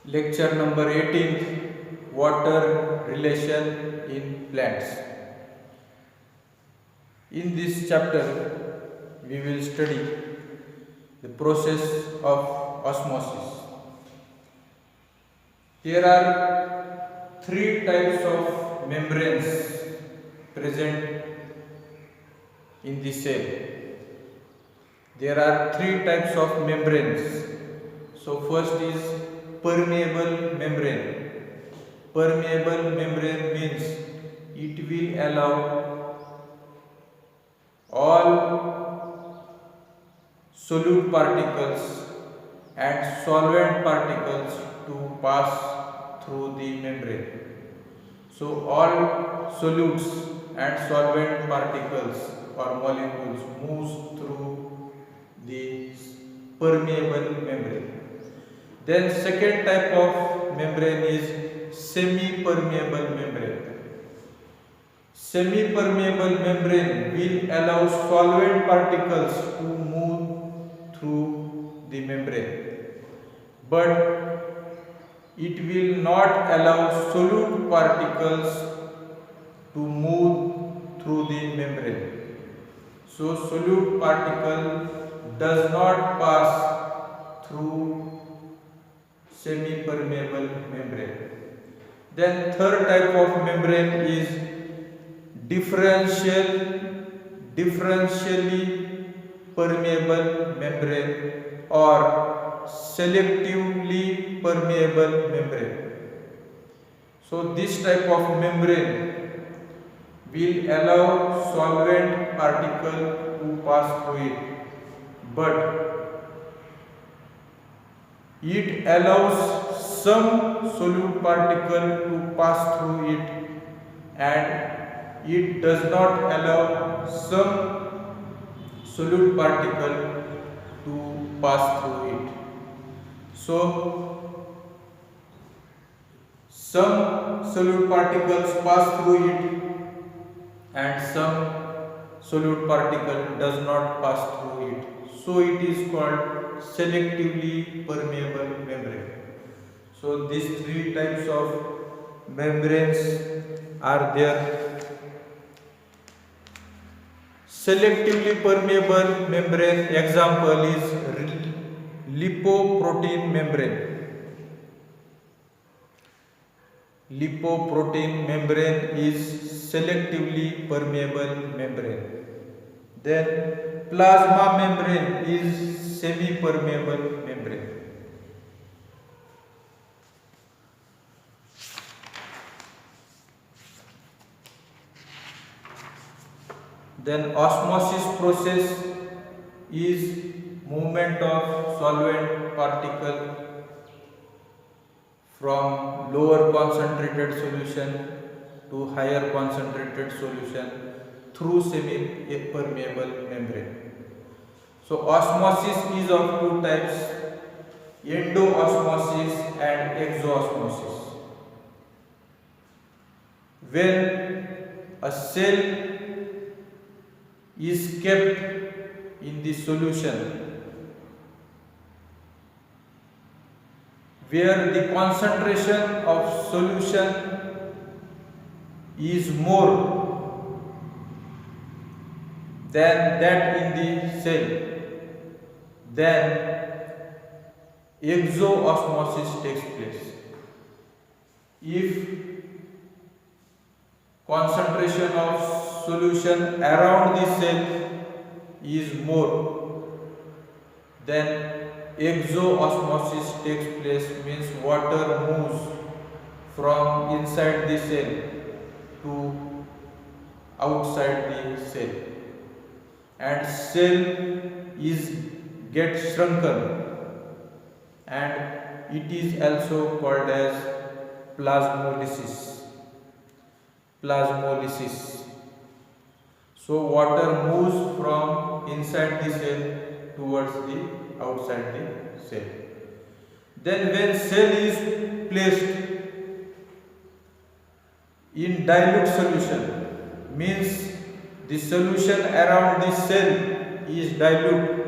Lecture number 18, Water Relation in Plants. In this chapter, we will study the process of osmosis. There are three types of membranes present in the cell. There are three types of membranes. So first is permeable membrane. Permeable membrane means it will allow all solute particles and solvent particles to pass through the membrane. So all solutes and solvent particles or molecules moves through the permeable membrane. Then second type of membrane is semi-permeable membrane. Semi-permeable membrane will allow solvent particles to move through the membrane, but it will not allow solute particles to move through the membrane. So solute particle does not pass through semi-permeable membrane. Then third type of membrane is differentially permeable membrane or selectively permeable membrane. So this type of membrane will allow solvent particle to pass through it, but it allows some solute particle to pass through it and it does not allow some solute particle to pass through it. So some solute particles pass through it and some solute particle does not pass through it. So it is called selectively permeable membrane. So these three types of membranes are there. Selectively permeable membrane example is lipoprotein membrane. Lipoprotein membrane is selectively permeable membrane. Then plasma membrane is semi-permeable membrane. Then osmosis process is movement of solvent particle from lower concentrated solution to higher concentrated solution through semi-permeable membrane. So osmosis is of two types, endoosmosis and exoosmosis. When a cell is kept in the solution where the concentration of solution is more than that in the cell, then exoosmosis takes place. If concentration of solution around the cell is more, then exoosmosis takes place, means water moves from inside the cell to outside the cell and cell is gets shrunken and it is also called as plasmolysis. So water moves from inside the cell towards the outside the cell. Then when cell is placed in dilute solution, means the solution around the cell is dilute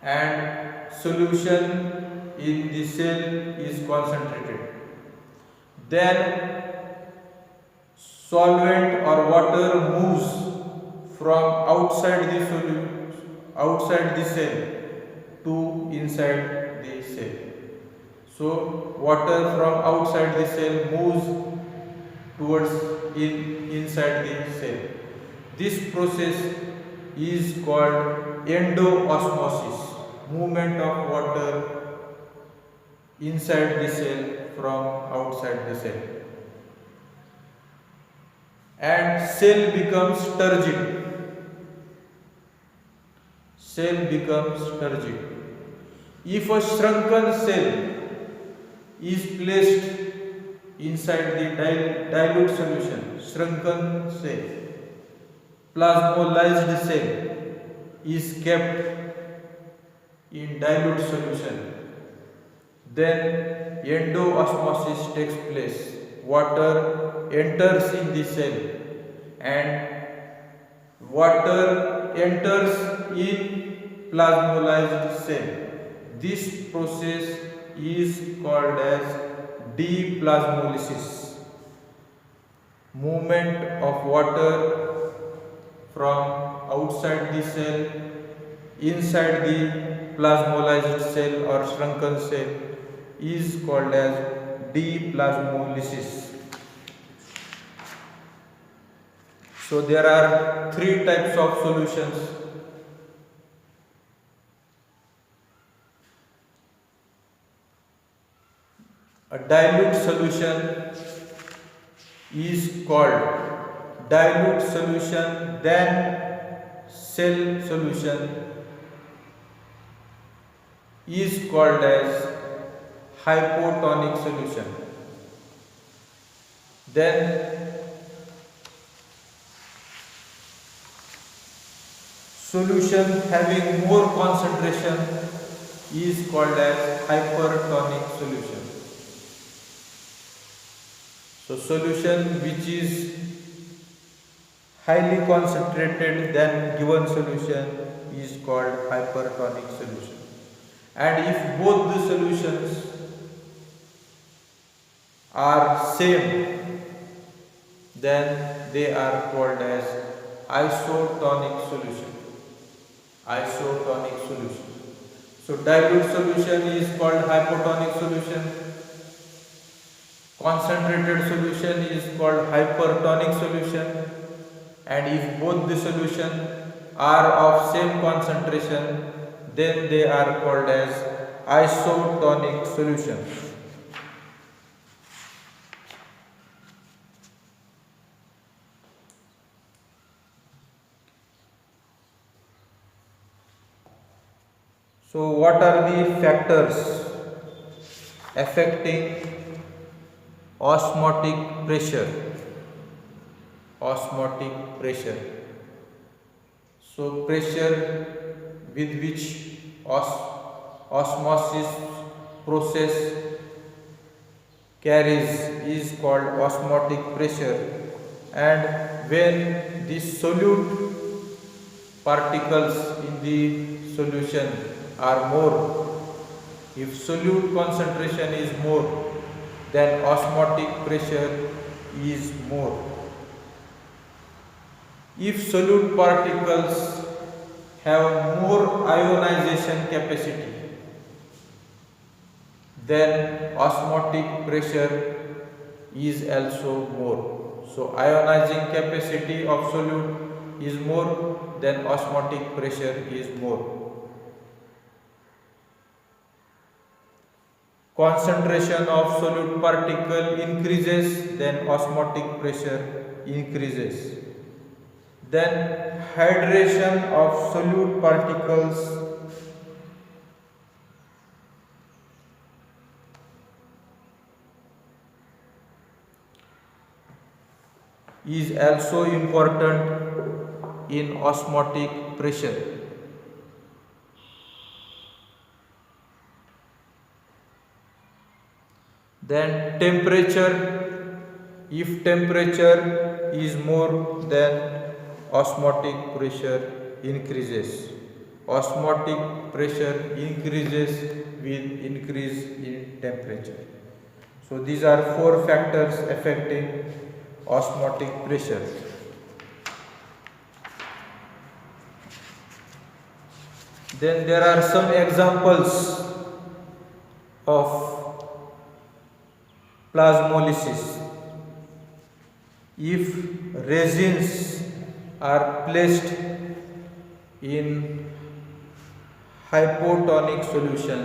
and solution in the cell is concentrated. Then solvent or water moves from outside the cell to inside the cell. So water from outside the cell moves towards inside the cell. This process is called endoosmosis, movement of water inside the cell from outside the cell. And cell becomes turgid. Cell becomes turgid. If a shrunken cell is placed inside the dilute solution, shrunken cell, plasmolysed cell is kept in dilute solution, then endoosmosis takes place. Water enters in the cell and water enters in plasmolysed cell. This process is called as deplasmolysis. Movement of water from outside the cell inside the plasmolysed cell or shrunken cell is called as deplasmolysis. So there are three types of solutions. A dilute solution is called dilute solution, then cell solution is called as hypotonic solution. Then solution having more concentration is called as hypertonic solution. So solution which is highly concentrated than given solution is called hypertonic solution. And if both the solutions are same, then they are called as isotonic solution. Isotonic solution. So dilute solution is called hypotonic solution. Concentrated solution is called hypertonic solution. And if both the solutions are of same concentration, then they are called as isotonic solution. So what are the factors affecting osmotic pressure? Osmotic pressure. So pressure with which osmosis process carries is called osmotic pressure. And when the solute particles in the solution are more, if solute concentration is more, then osmotic pressure is more. If solute particles have more ionization capacity, then osmotic pressure is also more. So ionizing capacity of solute is more, then osmotic pressure is more. Concentration of solute particle increases, then osmotic pressure increases. Then hydration of solute particles is also important in osmotic pressure. Then temperature, if temperature is more, then osmotic pressure increases. osmotic pressure increases with increase in temperature. So these are four factors affecting osmotic pressure. Then there are some examples of plasmolysis. If resins are placed in hypotonic solution,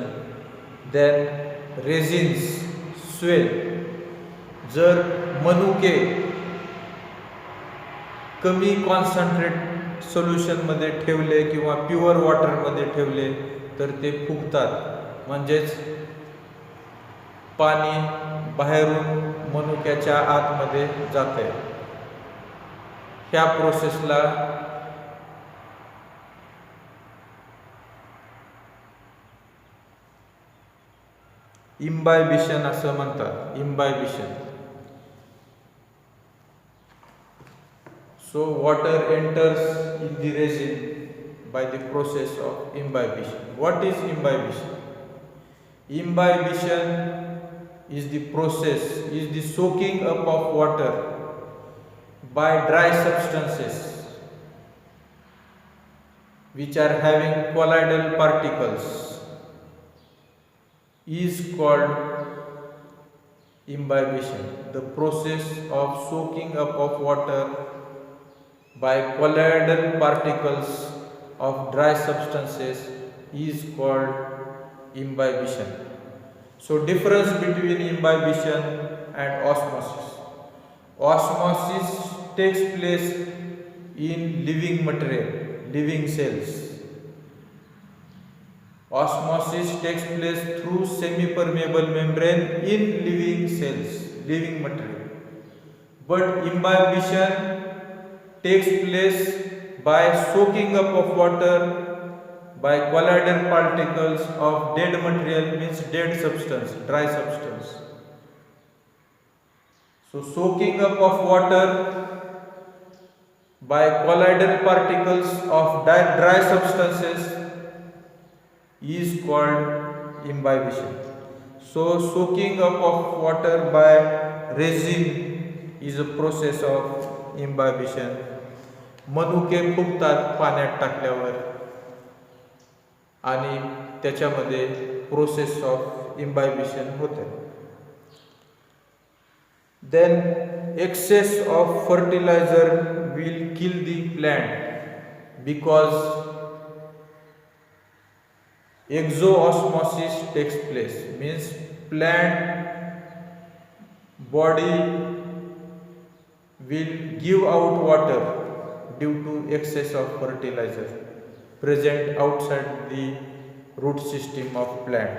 then resins swell. जर मनुके कमी concentrate सोल्युशनमध्ये ठेवले किंवा pure वॉटरमध्ये ठेवले तर ते फुगतात, म्हणजेच पाणी बाहेरून मनुक्याच्या आतमध्ये जाते. ह्या प्रोसेसला इम्बायबिशन असं म्हणतात. इम्बायबिशन. So water enters in the resin by the process of imbibition. What is imbibition? Imbibition is the process, is the soaking up of water by dry substances which are having colloidal particles is called imbibition. The process of soaking up of water by colloidal particles of dry substances is called imbibition. So difference between imbibition and osmosis. Osmosis takes place in living material, living cells. Osmosis takes place through semi-permeable membrane in living cells, living material. But imbibition takes place by soaking up of water by colloidal particles of dead material, means dead substance, dry substance. So soaking up of water by colloidal particles of dry substances is called imbibition. So soaking up of water by resin is a process of imbibition. मनुके फुगतात पाण्यात टाकल्यावर आणि त्याच्यामध्ये process of imbibition होते. Then excess of fertiliser will kill the plant because exoosmosis takes place, means plant body will give out water due to excess of fertilizer present outside the root system of plant.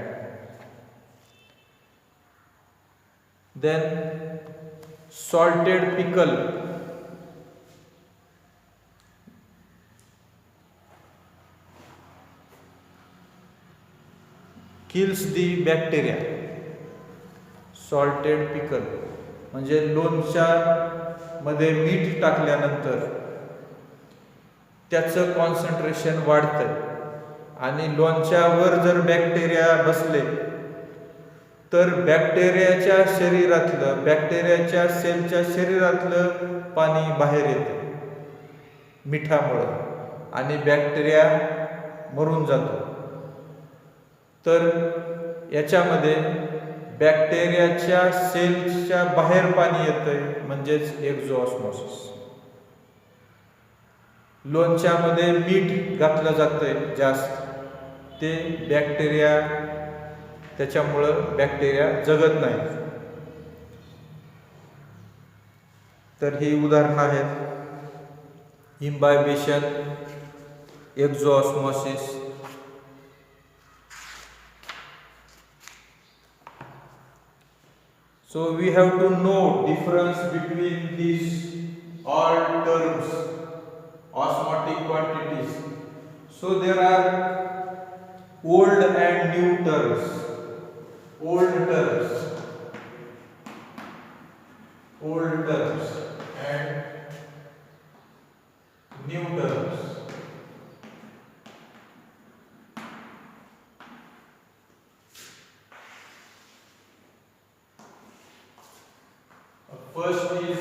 Then salted pickle kills the bacteria. Salted pickle म्हणजे लोणच्या मध्ये मीठ टाकल्यानंतर त्याचं concentration वाढतं आणि लोणच्यावर जर bacteria बसले तर बॅक्टेरियाच्या शरीरातलं, बॅक्टेरियाच्या सेलच्या शरीरातलं पाणी बाहेर येतं मिठामुळं आणि बॅक्टेरिया मरून जातो. तर याच्यामध्ये बॅक्टेरियाच्या सेलच्या बाहेर पाणी येतंय, म्हणजेच एक्झोऑस्मोसिस. लोणच्यामध्ये मीठ घातलं जातंय जास्त, ते बॅक्टेरिया, त्याच्यामुळं बॅक्टेरिया जगत नाही. तर ही उदाहरणं आहेत इम्बायबिशन, एक्झोऑस्मोसिस. So we have to know difference between these all terms, osmotic quantities. So there are old and new terms. Old terms and new terms. First is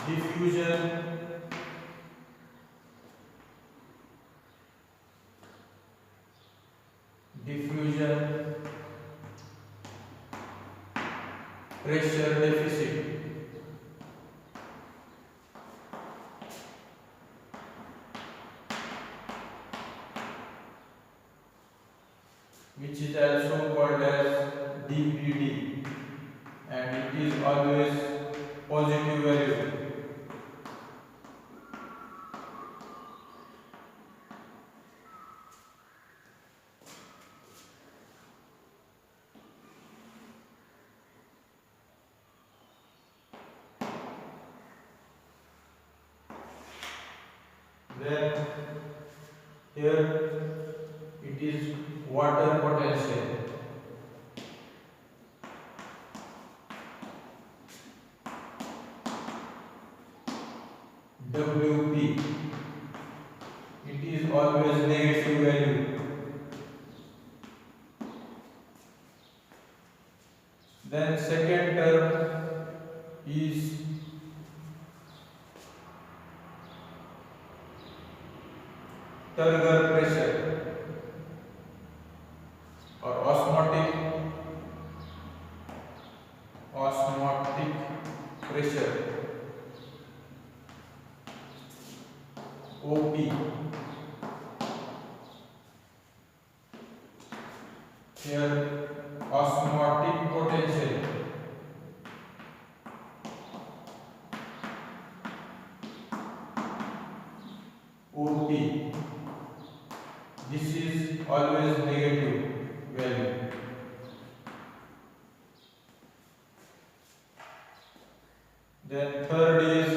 diffusion, pressure deficit. Which is also called as DPD, and it is always positive value. Then here it is water potential. WP, it is always negative value. Then second term is Turgor pressure or osmotic pressure, OP. Here osmotic potential. OT. This is always negative value. Then third is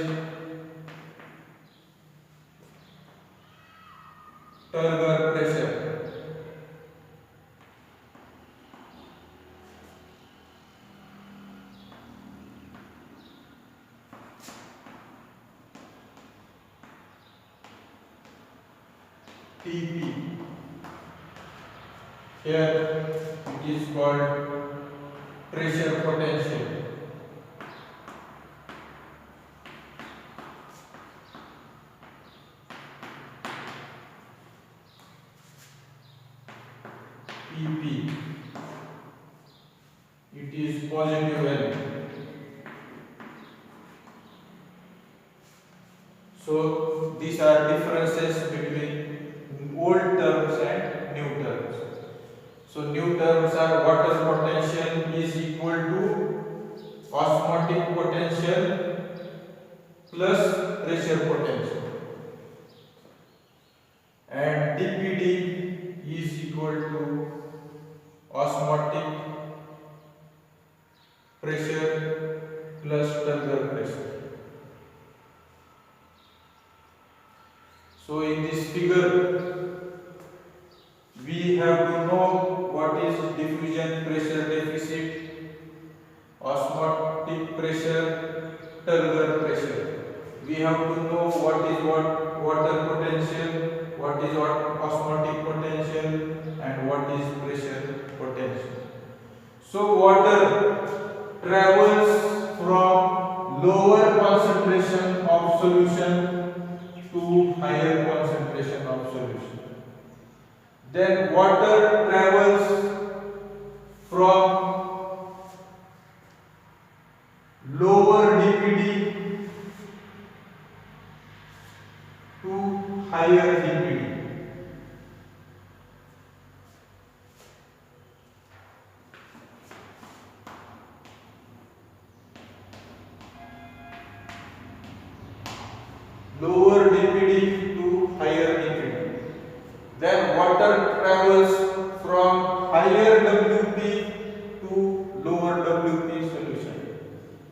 Turgor pressure. TP. Here it is called pressure potential. PP. It is positive value. So these are differences between old terms and new terms. So new terms are water potential is equal to osmotic potential plus pressure potential, and DPD is equal to osmotic pressure plus Turgor pressure. So in this figure we have to know what is diffusion pressure deficit, osmotic pressure, Turgor pressure. We have to know what is water potential, what is osmotic potential, and what is pressure potential. So water travels from lower concentration of solution to higher concentration of solution. Then water travels from lower DPD to higher DPD. Lower DPD to higher DPD. Then water travels from higher WP to lower WP solution.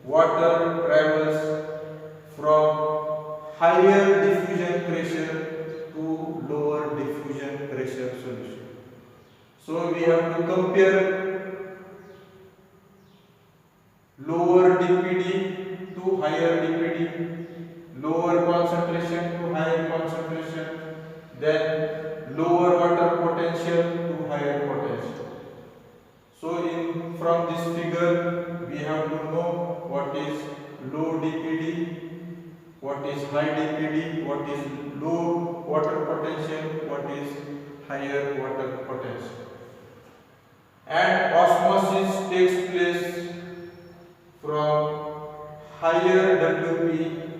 Water travels from higher diffusion pressure to lower diffusion pressure solution. So we have to compare lower DPD to higher DPD, lower concentration to higher concentration, then lower water potential to higher potential. So from this figure we have to low dpd, what is high dpd, what is low water potential, what is higher water potential. And osmosis takes place from higher wp